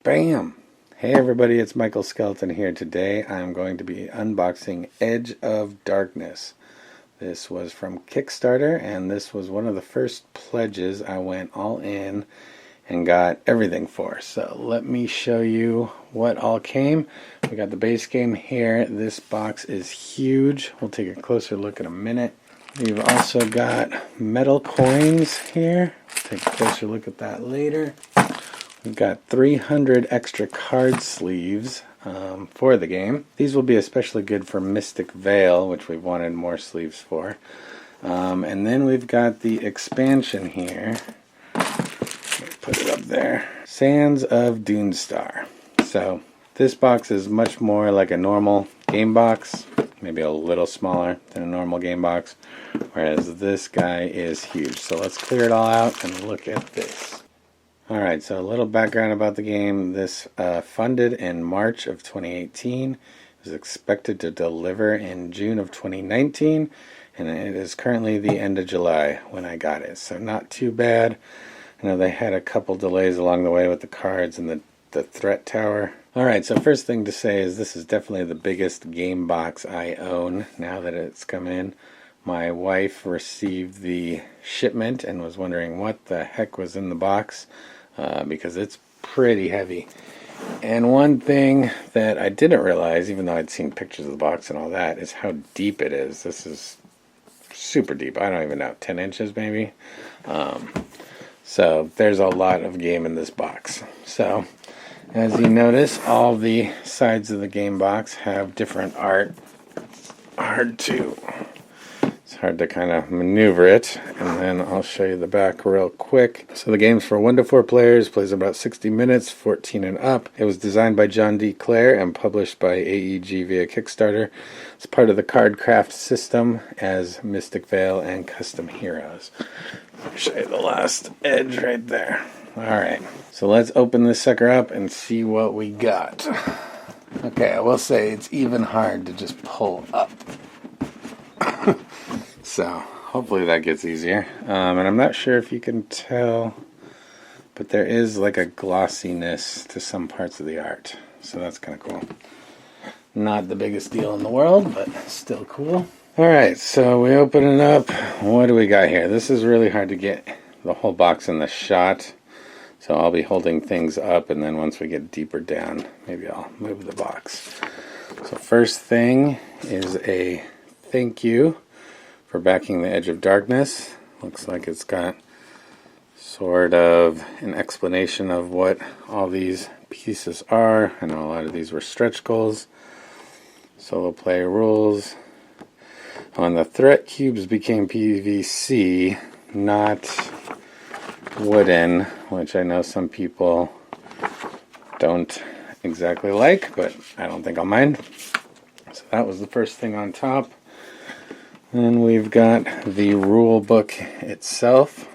Bam! Hey everybody, it's Michael Skeleton here. Today I'm going to be unboxing Edge of Darkness. This was from Kickstarter, and this was one of the first pledges I went all in and got everything for. So let me show you what all came. We got the base game here. This box is huge. We'll take a closer look in a minute. We've also got metal coins here. We'll take a closer look at that later. We've got 300 extra card sleeves for the game. These will be especially good for Mystic Vale, which we've wanted more sleeves for. And then we've got the expansion here. Put it up there. Sands of Dunestar. So this box is much more like a normal game box, maybe a little smaller than a normal game box, whereas this guy is huge. So let's clear it all out and look at this. Alright, so a little background about the game. This funded in March of 2018. It was expected to deliver in June of 2019, and it is currently the end of July when I got it. So not too bad. I know they had a couple delays along the way with the cards and the threat tower. Alright, so first thing to say is this is definitely the biggest game box I own now that it's come in. My wife received the shipment and was wondering what the heck was in the box. Because it's pretty heavy. And one thing that I didn't realize, even though I'd seen pictures of the box and all that, is how deep it is. This is super deep. I don't even know, 10 inches maybe. So there's a lot of game in this box. So as you notice, all the sides of the game box have different art. It's hard to kind of maneuver it, and then I'll show you the back real quick. So the game's for 1 to 4 players, plays about 60 minutes, 14 and up. It was designed by John D. Clair and published by AEG via Kickstarter. It's part of the Cardcraft system as Mystic Vale and Custom Heroes. I'll show you the last edge right there. Alright, so let's open this sucker up and see what we got. Okay, I will say it's even hard to just pull up. So, hopefully that gets easier. And I'm not sure if you can tell, but there is like a glossiness to some parts of the art. So that's kind of cool. Not the biggest deal in the world, but still cool. Alright, so we open it up. What do we got here? This is really hard to get the whole box in the shot. So I'll be holding things up, and then once we get deeper down, maybe I'll move the box. So first thing is a thank you for backing the Edge of Darkness. Looks like it's got sort of an explanation of what all these pieces are. I know a lot of these were stretch goals. Solo play rules. And the threat cubes became PVC, not wooden, which I know some people don't exactly like, but I don't think I'll mind. So that was the first thing on top. Then we've got the rule book itself.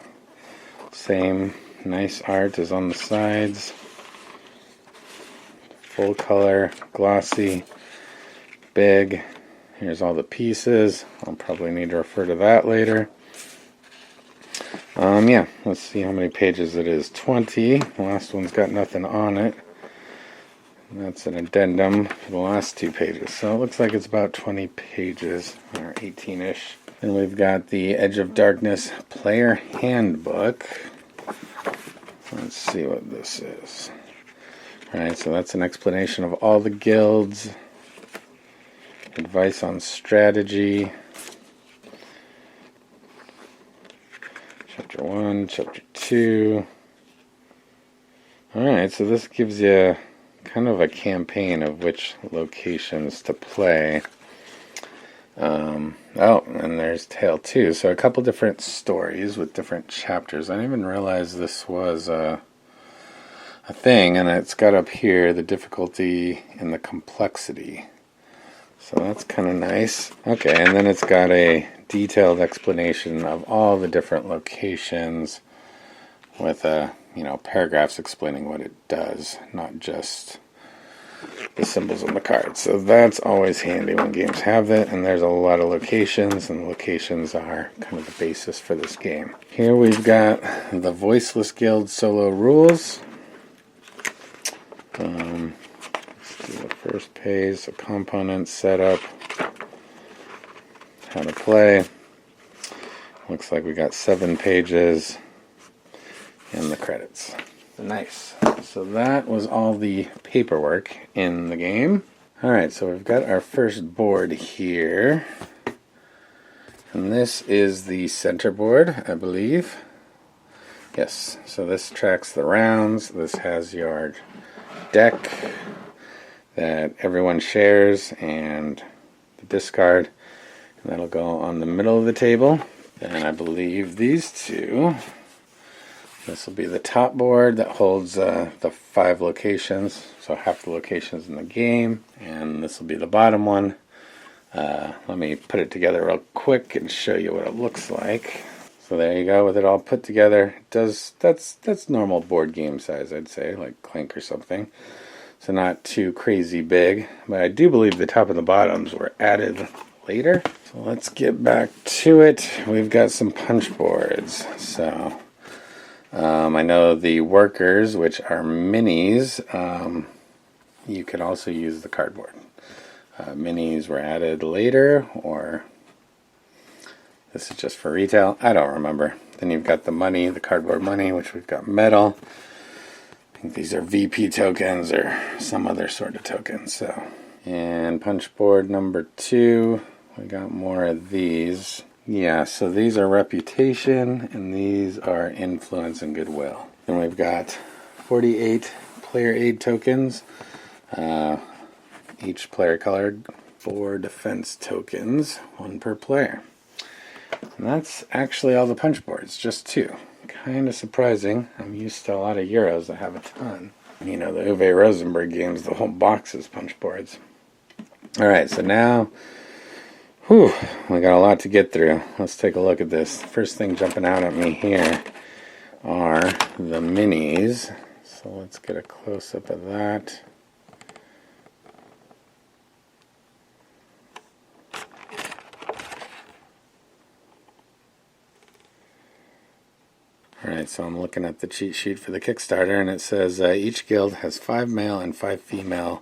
Same nice art as on the sides. Full color, glossy, big. Here's all the pieces. I'll probably need to refer to that later. Yeah, let's see how many pages it is. 20. The last one's got nothing on it. That's an addendum for the last 2 pages. So it looks like it's about 20 pages, or 18-ish. And we've got the Edge of Darkness Player Handbook. Let's see what this is. Alright, so that's an explanation of all the guilds. Advice on strategy. Chapter 1, Chapter 2. Alright, so this gives you kind of a campaign of which locations to play. Oh, and there's Tale 2. So a couple different stories with different chapters. I didn't even realize this was a thing, and it's got up here the difficulty and the complexity. So that's kind of nice. Okay, and then it's got a detailed explanation of all the different locations with paragraphs explaining what it does, not just the symbols on the cards. So that's always handy when games have that, and there's a lot of locations, and locations are kind of the basis for this game. Here we've got the Voiceless Guild solo rules. Let's do the first page, so components, setup, how to play. Looks like we got 7 pages and the credits. Nice. So that was all the paperwork in the game. Alright, so we've got our first board here. And this is the center board, I believe. Yes, so this tracks the rounds. This has your deck that everyone shares and the discard. And that'll go on the middle of the table. And I believe these two, this will be the top board that holds the 5 locations, so half the locations in the game. And this will be the bottom one. Let me put it together real quick and show you what it looks like. So there you go, with it all put together. That's normal board game size, I'd say, like Clank or something. So not too crazy big, but I do believe the top and the bottoms were added later. So let's get back to it. We've got some punch boards. So I know the workers, which are minis, you could also use the cardboard. Minis were added later, or this is just for retail. I don't remember. Then you've got the money, the cardboard money, which we've got metal. I think these are VP tokens or some other sort of tokens. So, and punch board number 2, we got more of these. Yeah, so these are reputation, and these are influence and goodwill. Then we've got 48 player aid tokens. Each player colored 4 defense tokens, 1 per player. And that's actually all the punch boards, just 2. Kind of surprising. I'm used to a lot of Euros that have a ton. You know, the Uwe Rosenberg games, the whole box is punch boards. Alright, so now, we got a lot to get through. Let's take a look at this. First thing jumping out at me here are the minis. So let's get a close-up of that. Alright, so I'm looking at the cheat sheet for the Kickstarter, and it says each guild has 5 male and 5 female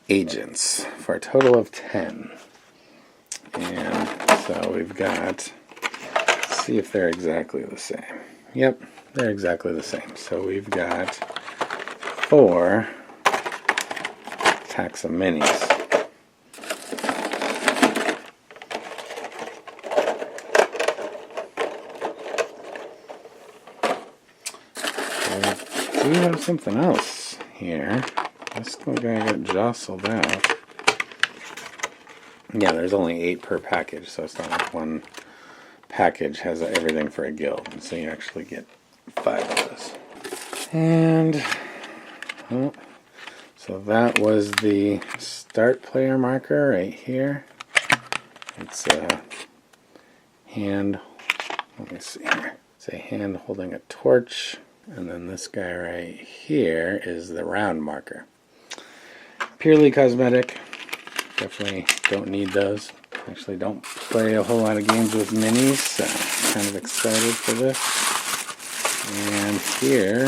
agents for a total of 10. And so we've got, let's see if they're exactly the same. Yep, they're exactly the same. So we've got 4 packs of minis. We have something else here. This guy got jostled out. Yeah, there's only 8 per package, so it's not like one package has everything for a guild. So you actually get 5 of this. And, oh, so that was the start player marker right here. It's a hand, let me see here. It's a hand holding a torch. And then this guy right here is the round marker. Purely cosmetic. Definitely don't need those. Actually don't play a whole lot of games with minis, so I'm kind of excited for this. And here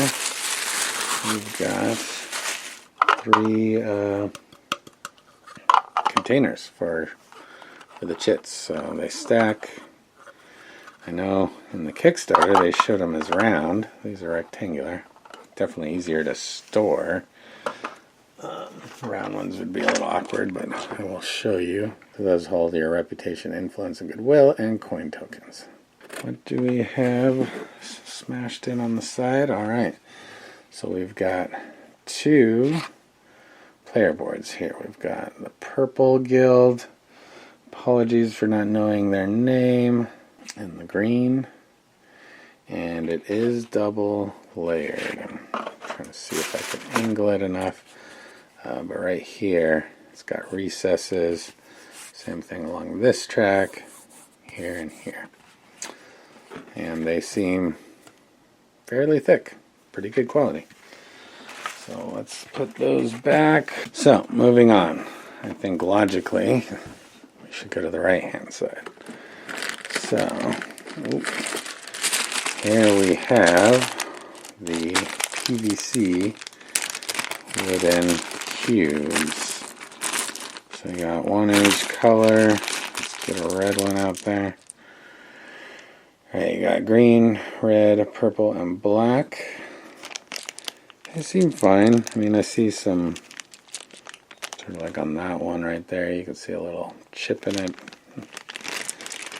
we've got 3 containers for the chits. So they stack. I know in the Kickstarter they showed them as round. These are rectangular. Definitely easier to store. Round ones would be a little awkward, but I will show you. So those hold your reputation, influence, and goodwill, and coin tokens. What do we have smashed in on the side? Alright, so we've got 2 player boards here. We've got the Purple Guild. Apologies for not knowing their name. And the green, and it is double layered. I'm trying to see if I can angle it enough, but right here it's got recesses. Same thing along this track, here and here, and they seem fairly thick, pretty good quality. So let's put those back. So moving on, I think logically we should go to the right hand side. So, here we have the PVC wooden cubes. So you got one each color. Let's get a red one out there. Alright, you got green, red, purple, and black. They seem fine. I mean, I see some, sort of like on that one right there, you can see a little chip in it.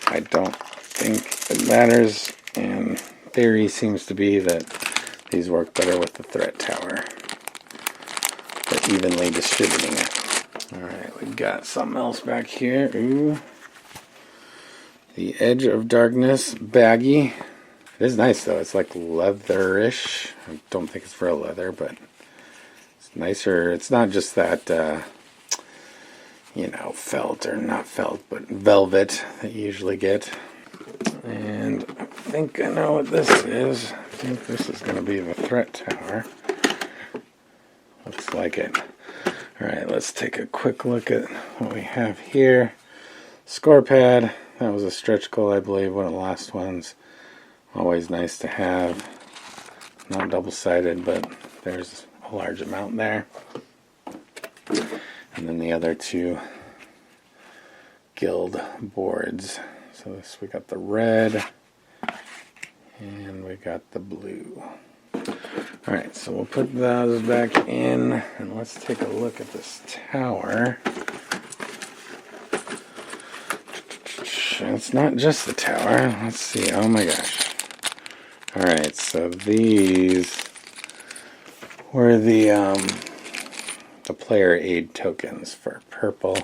I don't think it matters, and theory seems to be that these work better with the threat tower for evenly distributing it. Alright, we've got something else back here. Ooh. The Edge of Darkness baggie. It is nice though, it's like leatherish. I don't think it's real leather, but it's nicer. It's not just that, you know, felt or not felt, but velvet that you usually get. And I think I know what this is. I think this is going to be the threat tower. Looks like it. Alright, let's take a quick look at what we have here. Score pad. That was a stretch goal, I believe, one of the last ones. Always nice to have. Not double-sided, but there's a large amount there. And then the other two guild boards. So this, we got the red and we got the blue. Alright, so we'll put those back in and let's take a look at this tower. It's not just the tower. Let's see. Oh my gosh. Alright, so these were the player aid tokens for purple.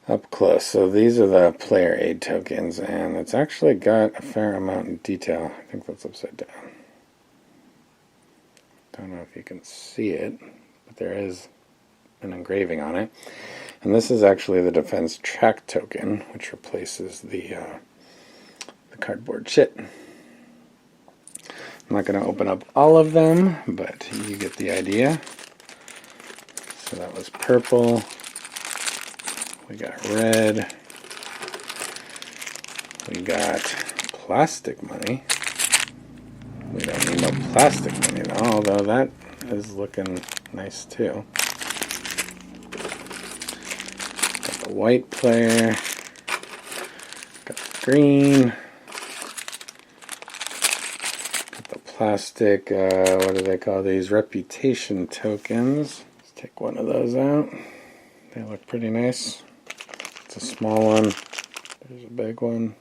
Up close. So these are the player aid tokens, and it's actually got a fair amount of detail. I think that's upside down. Don't know if you can see it, but there is an engraving on it. And this is actually the defense track token, which replaces the cardboard shit. I'm not going to open up all of them, but you get the idea. So that was purple. We got red. We got plastic money. We don't need no plastic money though, although that is looking nice too. Got the white player. Got the green. Got the plastic, what do they call these? Reputation tokens. Let's take one of those out. They look pretty nice. It's a small one. There's a big one.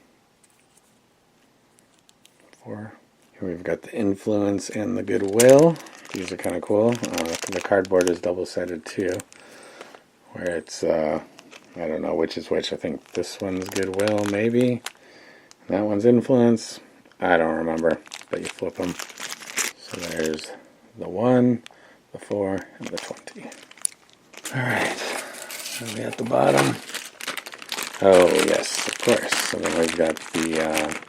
4. Here we've got the influence and the goodwill. These are kind of cool. The cardboard is double-sided too. Where it's, I don't know which is which. I think this one's goodwill, maybe. That one's influence. I don't remember, but you flip them. So there's the 1, the 4, and the 20. Alright. So we at the bottom. Oh, yes, of course. So then we've got the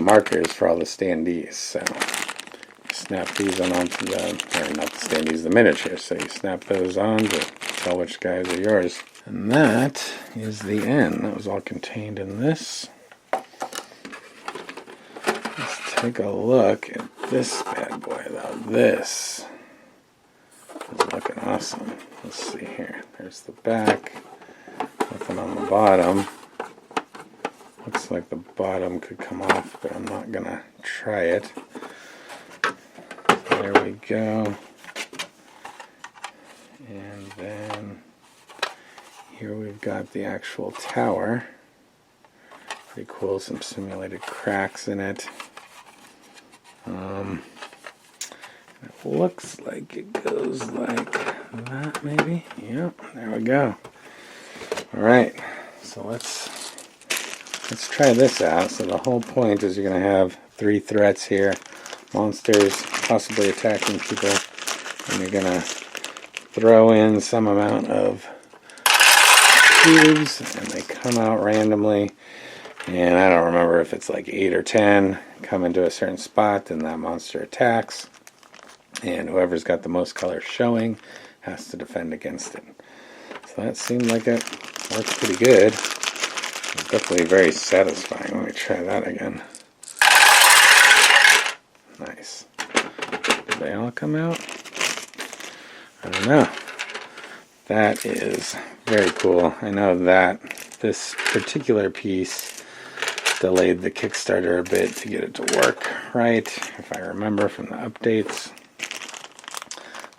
markers for all the standees. So you snap these on onto the, or not the standees, the miniatures. So you snap those on to tell which guys are yours. And that is the end. That was all contained in this. Let's take a look at this bad boy, though. This is looking awesome. Let's see here. There's the back. Nothing on the bottom. Looks like the bottom could come off, but I'm not going to try it. There we go. And then here we've got the actual tower. Pretty cool. Some simulated cracks in it. It looks like it goes like that, maybe. Yep, there we go. Alright, so let's try this out. So the whole point is you're going to have 3 threats here. Monsters possibly attacking people. And you're going to throw in some amount of cubes. And they come out randomly. And I don't remember if it's like 8 or 10 come into a certain spot. Then that monster attacks. And whoever's got the most colors showing has to defend against it. So that seemed like it works pretty good. It's definitely very satisfying. Let me try that again. Nice. Did they all come out? I don't know. That is very cool. I know that this particular piece delayed the Kickstarter a bit to get it to work right, if I remember from the updates.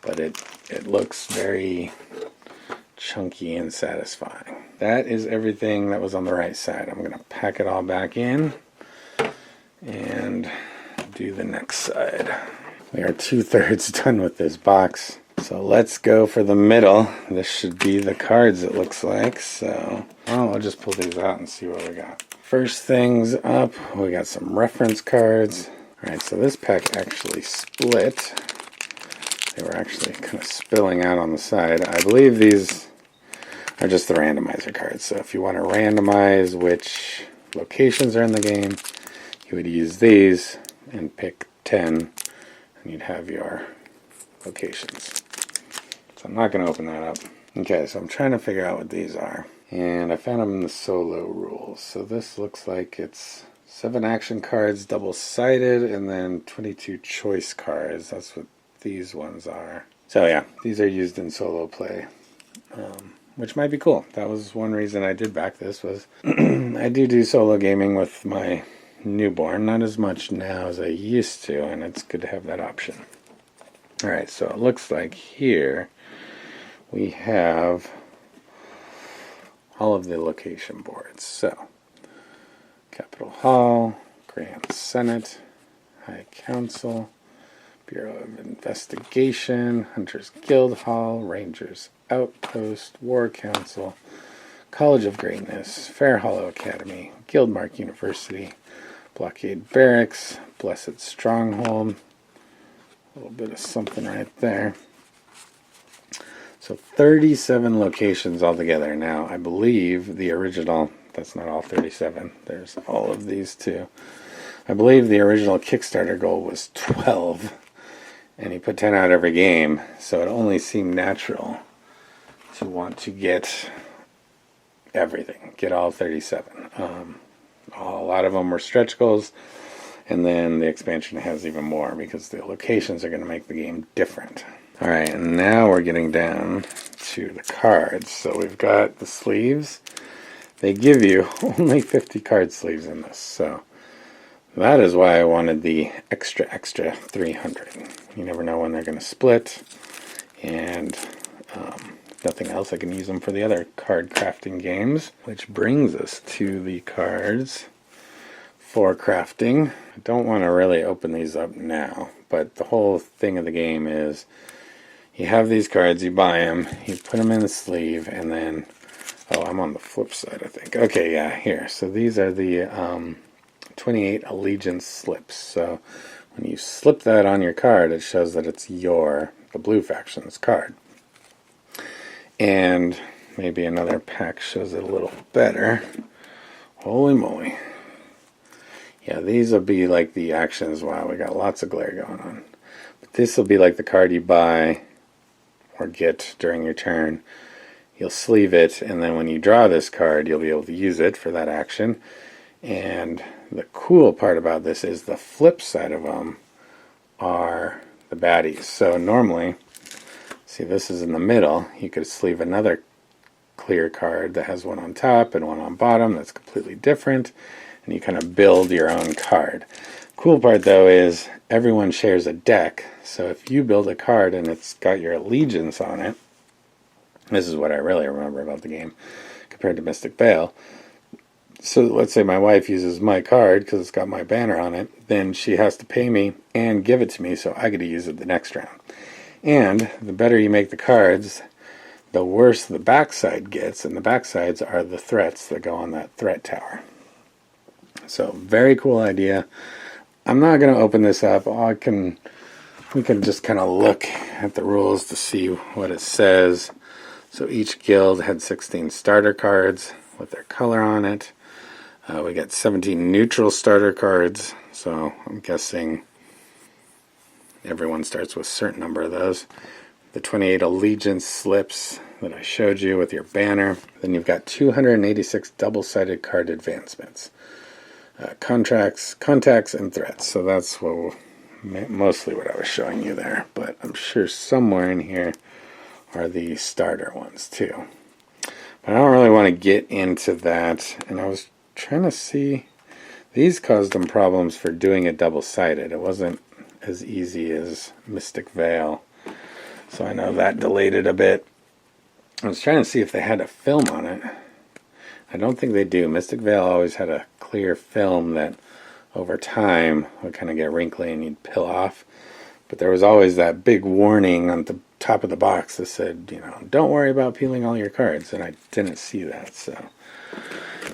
But it looks very chunky and satisfying. That is everything that was on the right side. I'm going to pack it all back in and do the next side. We are 2/3 done with this box. So let's go for the middle. This should be the cards, it looks like. So I'll just pull these out and see what we got. First things up, we got some reference cards. Alright, so this pack actually split. They were actually kind of spilling out on the side. I believe these are just the randomizer cards. So if you want to randomize which locations are in the game, you would use these and pick 10, and you'd have your locations. So I'm not going to open that up. Okay, so I'm trying to figure out what these are. And I found them in the solo rules. So this looks like it's 7 action cards, double-sided, and then 22 choice cards. That's what these ones are. So yeah, these are used in solo play, which might be cool. That was one reason I did back this, was I do solo gaming with my newborn. Not as much now as I used to, and it's good to have that option. Alright, so it looks like here we have all of the location boards. So, Capitol Hall, Grand Senate, High Council, Bureau of Investigation, Hunters Guild Hall, Rangers Outpost, War Council, College of Greatness, Fair Hollow Academy, Guildmark University, Blockade Barracks, Blessed Stronghold. A little bit of something right there. So 37 locations altogether. Now, I believe the original, that's not all 37. There's all of these too. I believe the original Kickstarter goal was 12. And he put 10 out every game. So it only seemed natural to want to get everything. Get all 37. A lot of them were stretch goals. And then the expansion has even more because the locations are going to make the game different. Alright, and now we're getting down to the cards. So we've got the sleeves. They give you only 50 card sleeves in this. So that is why I wanted the extra 300. You never know when they're going to split. And if nothing else, I can use them for the other card crafting games. Which brings us to the cards for crafting. I don't want to really open these up now, but the whole thing of the game is you have these cards, you buy them, you put them in the sleeve, and then, oh, I'm on the flip side, I think. Okay, yeah, here. So these are the 28 allegiance slips. So when you slip that on your card, it shows that it's the blue faction's card. And maybe another pack shows it a little better. Holy moly. Yeah, these will be like the actions. Wow, we got lots of glare going on. But this will be like the card you buy or get during your turn. You'll sleeve it, and then when you draw this card, you'll be able to use it for that action. And the cool part about this is the flip side of them are the baddies. So normally, see, this is in the middle. You could sleeve another clear card that has one on top and one on bottom that's completely different. And you kind of build your own card. Cool part though is everyone shares a deck. So if you build a card and it's got your allegiance on it, this is what I really remember about the game compared to Mystic Vale. So let's say my wife uses my card because it's got my banner on it, then she has to pay me and give it to me so I get to use it the next round. And the better you make the cards, the worse the backside gets, and the backsides are the threats that go on that threat tower. So, very cool idea. I'm not going to open this up. We can just kind of look at the rules to see what it says. So each guild had 16 starter cards with their color on it. We got 17 neutral starter cards. So I'm guessing everyone starts with a certain number of those. The 28 allegiance slips that I showed you with your banner. Then you've got 286 double-sided card advancements. Contacts, and threats. So that's mostly what I was showing you there. But I'm sure somewhere in here are the starter ones too. But I don't really want to get into that. And I was trying to see, these caused them problems for doing it double-sided. It wasn't as easy as Mystic Veil. So I know that delayed it a bit. I was trying to see if they had a film on it. I don't think they do. Mystic Veil always had a clear film that over time would kind of get wrinkly and you'd peel off. But there was always that big warning on the top of the box that said, you know, don't worry about peeling all your cards. And I didn't see that. So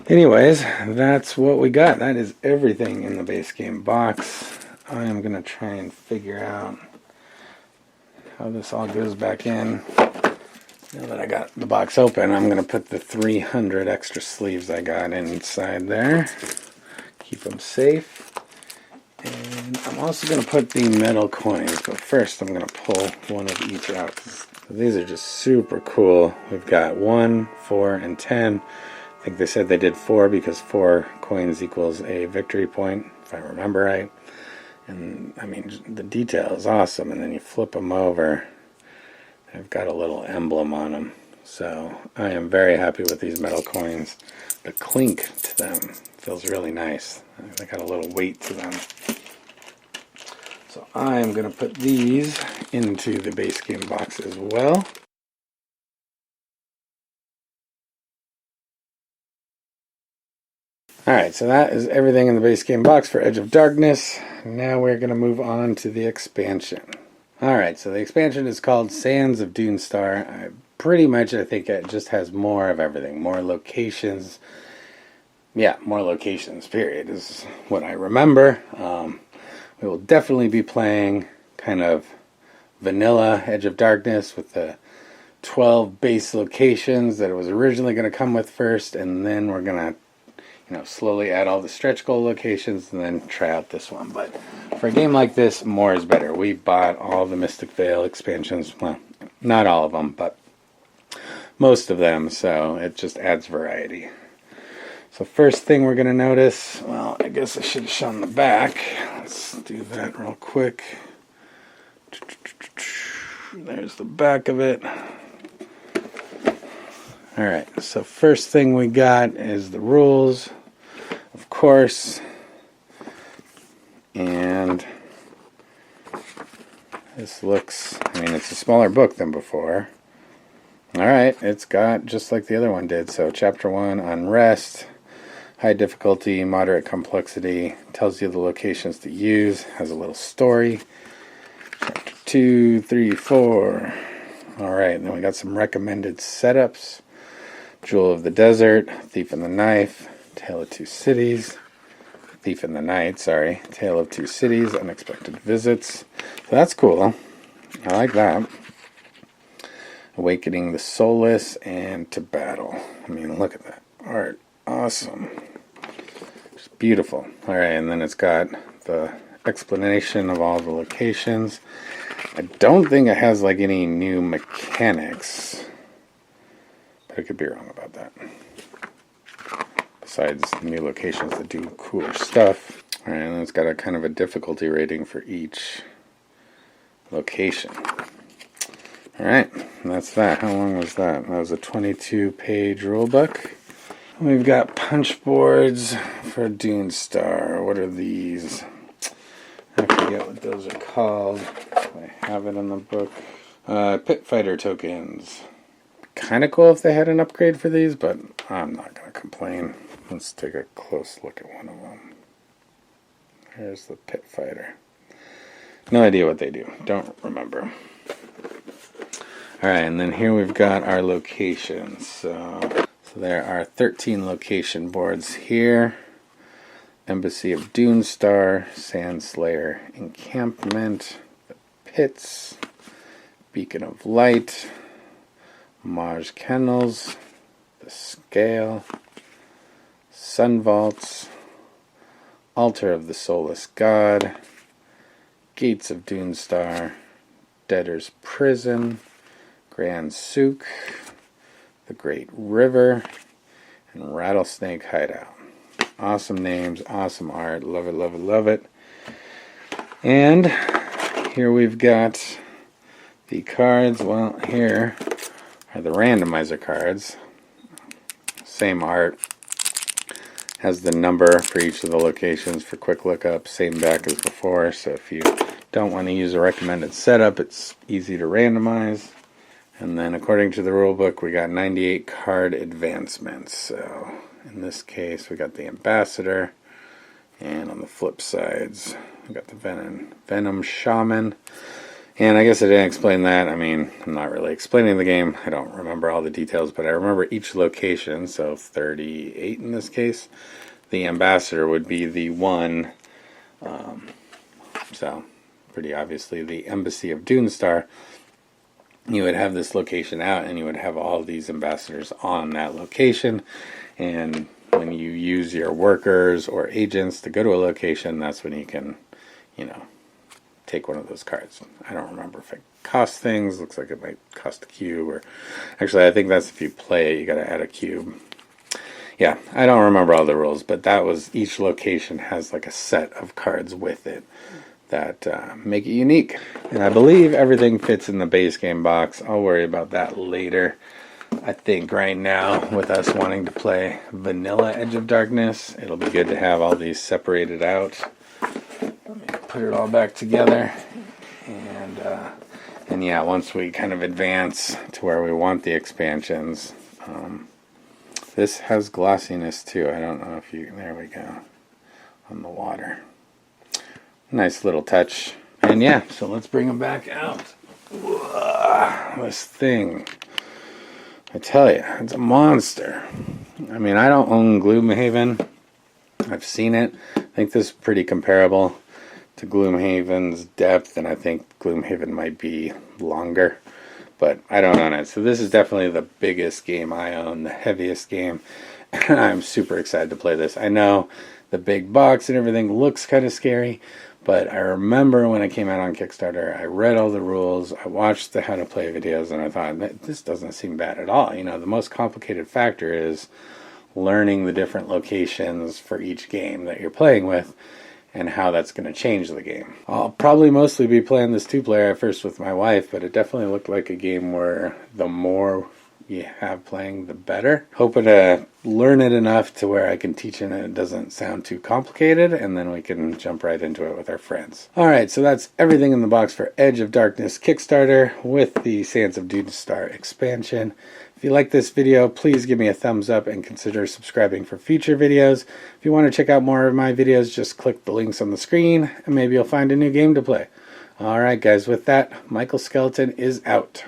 anyways, that's what we got. That is everything in the base game box. I am going to try and figure out how this all goes back in. Now that I got the box open, I'm going to put the 300 extra sleeves I got inside there. Keep them safe. And I'm also going to put the metal coins, but first I'm going to pull one of each out. These are just super cool. We've got 1, 4, and 10. I think they said they did 4 because 4 coins equals a victory point, if I remember right. And I mean, the detail is awesome. And then you flip them over. They've got a little emblem on them. So I am very happy with these metal coins. The clink to them feels really nice. They got a little weight to them. So I am going to put these into the base game box as well. Alright, so that is everything in the base game box for Edge of Darkness. Now we're going to move on to the expansion. Alright, so the expansion is called Sands of Dunestar. Pretty much I think it just has more of everything. More locations. Yeah, more locations, period, is what I remember. We will definitely be playing kind of vanilla Edge of Darkness with the 12 base locations that it was originally going to come with first, and then we're going to slowly add all the stretch goal locations and then try out this one. But for a game like this, more is better. We bought all the Mystic Veil expansions. Well, not all of them, but most of them, so it just adds variety. So first thing we're going to notice, well, I guess I should have shown the back. Let's do that real quick. There's the back of it. Alright, so first thing we got is the rules, of course, and this looks, I mean, it's a smaller book than before. Alright, it's got just like the other one did, so Chapter 1, Unrest, high difficulty, moderate complexity, tells you the locations to use, has a little story. Chapter 2, 3, 4, alright, then we got some recommended setups. Jewel of the Desert, Thief in the Knife, Tale of Two Cities, Thief in the Night, sorry, Tale of Two Cities, Unexpected Visits. So that's cool. I like that. Awakening the Soulless and To Battle. I mean, look at that art. Awesome. Just beautiful. Alright, and then it's got the explanation of all the locations. I don't think it has like any new mechanics. I could be wrong about that. Besides new locations that do cooler stuff. Alright, and it's got a kind of a difficulty rating for each location. Alright, and that's that. How long was that? That was a 22-page rulebook. We've got punch boards for Dunestar. What are these? I forget what those are called. I have it in the book. Pit Fighter tokens. Kind of cool if they had an upgrade for these, but I'm not going to complain. Let's take a close look at one of them. Here's the Pit Fighter. No idea what they do. Don't remember. Alright, and then here we've got our locations. So there are 13 location boards here. Embassy of Dunestar, Sandslayer Encampment, the Pits, Beacon of Light, Maj Kennels, the Scale, Sun Vaults, Altar of the Soulless God, Gates of Dunestar, Debtor's Prison, Grand Souk, the Great River, and Rattlesnake Hideout. Awesome names, awesome art, love it, love it, love it. And here we've got the cards. Well, here are the randomizer cards. Same art. Has the number for each of the locations for quick lookup. Same back as before, so if you don't want to use a recommended setup, it's easy to randomize. And then according to the rulebook, we got 98 card advancements. So in this case, we got the Ambassador. And on the flip sides, we got the Venom Shaman. And I guess I didn't explain that. I mean, I'm not really explaining the game. I don't remember all the details, but I remember each location, so 38 in this case. The Ambassador would be the one, so pretty obviously the Embassy of Dunestar. You would have this location out, and you would have all these ambassadors on that location. And when you use your workers or agents to go to a location, that's when you can, take one of those cards. I don't remember if it costs things. Looks like it might cost a cube, or actually I think that's if you play it, you got to add a cube. Yeah, I don't remember all the rules, but that was, each location has like a set of cards with it that make it unique. And I believe everything fits in the base game box. I'll worry about that later. I think right now, with us wanting to play vanilla Edge of Darkness, it'll be good to have all these separated out. Let me put it all back together. And yeah, once we kind of advance to where we want the expansions, this has glossiness too. I don't know if you, there we go, on the water. Nice little touch. And yeah, so let's bring them back out. This thing, I tell you, it's a monster. I mean, I don't own Gloomhaven. I've seen it. I think this is pretty comparable to Gloomhaven's depth, and I think Gloomhaven might be longer, but I don't own it. So this is definitely the biggest game I own, the heaviest game, and I'm super excited to play this. I know the big box and everything looks kind of scary, but I remember when it came out on Kickstarter, I read all the rules, I watched the how to play videos, and I thought, this doesn't seem bad at all. The most complicated factor is learning the different locations for each game that you're playing with and how that's going to change the game. I'll probably mostly be playing this two-player at first with my wife, but it definitely looked like a game where the more you have playing, the better. Hoping to learn it enough to where I can teach it and it doesn't sound too complicated, and then we can jump right into it with our friends. Alright, so that's everything in the box for Edge of Darkness Kickstarter with the Sands of Dunestar expansion. If you like this video, please give me a thumbs up and consider subscribing for future videos. If you want to check out more of my videos, just click the links on the screen and maybe you'll find a new game to play. Alright guys, with that, Michael Skeleton is out.